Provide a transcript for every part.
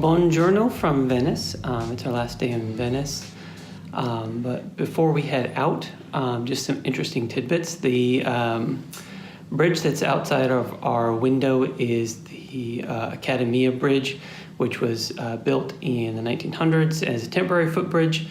buongiorno from Venice. It's our last day in Venice. But before we head out, just some interesting tidbits. The bridge that's outside of our window is the Accademia Bridge, which was built in the 1900s as a temporary footbridge,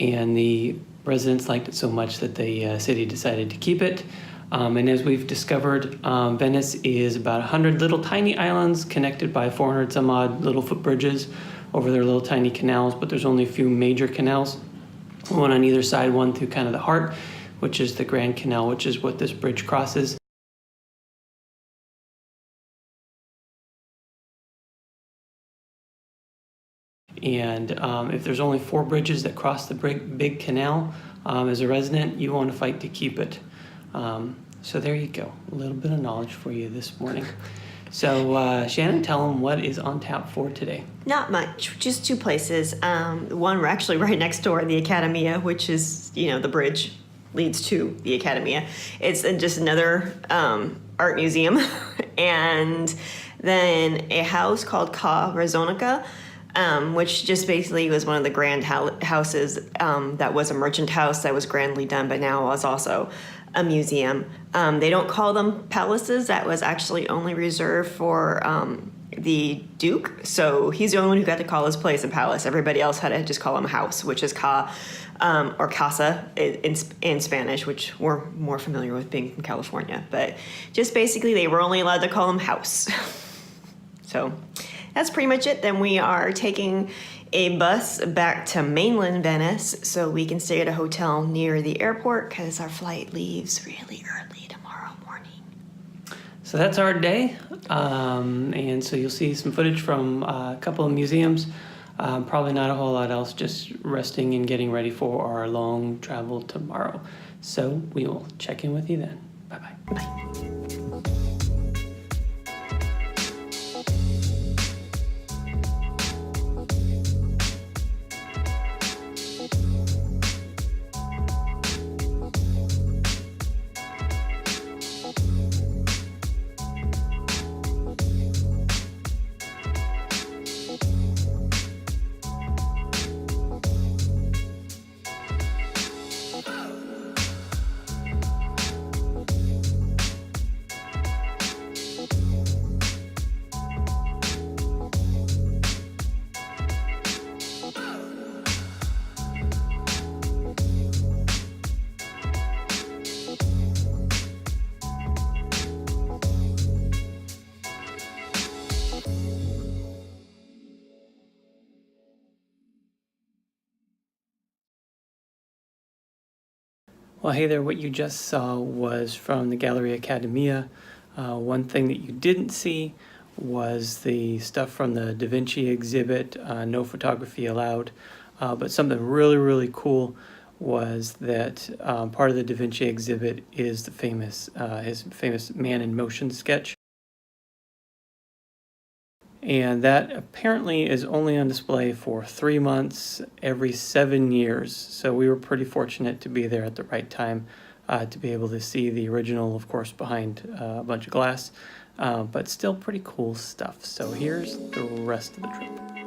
and the residents liked it so much that the city decided to keep it. And as we've discovered, Venice is about 100 little tiny islands connected by 400 some odd little footbridges over their little tiny canals, but there's only a few major canals, one on either side, one through kind of the heart, which is the Grand Canal, which is what this bridge crosses. And if there's only 4 bridges that cross the big canal, as a resident, you want to fight to keep it. So there you go, a little bit of knowledge for you this morning. So Shannon, tell them what is on tap for today. Not much, just 2 places. One, we're actually right next door, the Accademia, which is, the bridge leads to the Accademia. It's just another art museum. And then a house called Ca Rezzonica, which just basically was one of the grand houses that was a merchant house that was grandly done, but now was also a museum. They don't call them palaces. That was actually only reserved for the Duke. So he's the only one who got to call his place a palace. Everybody else had to just call him a house, which is Ca or Casa in Spanish, which we're more familiar with being from California. But just basically they were only allowed to call him house. So that's pretty much it. Then we are taking a bus back to mainland Venice so we can stay at a hotel near the airport because our flight leaves really early tomorrow morning. So that's our day. And so you'll see some footage from a couple of museums. Probably not a whole lot else, just resting and getting ready for our long travel tomorrow. So we will check in with you then. Bye-bye. Bye. Well, hey there, what you just saw was from the Gallery Accademia. One thing that you didn't see was the stuff from the Da Vinci exhibit, no photography allowed. But something really, really cool was that part of the Da Vinci exhibit is the his famous man in motion sketch. And that apparently is only on display for 3 months every 7 years. So we were pretty fortunate to be there at the right time to be able to see the original, of course, behind a bunch of glass, but still pretty cool stuff. So here's the rest of the trip.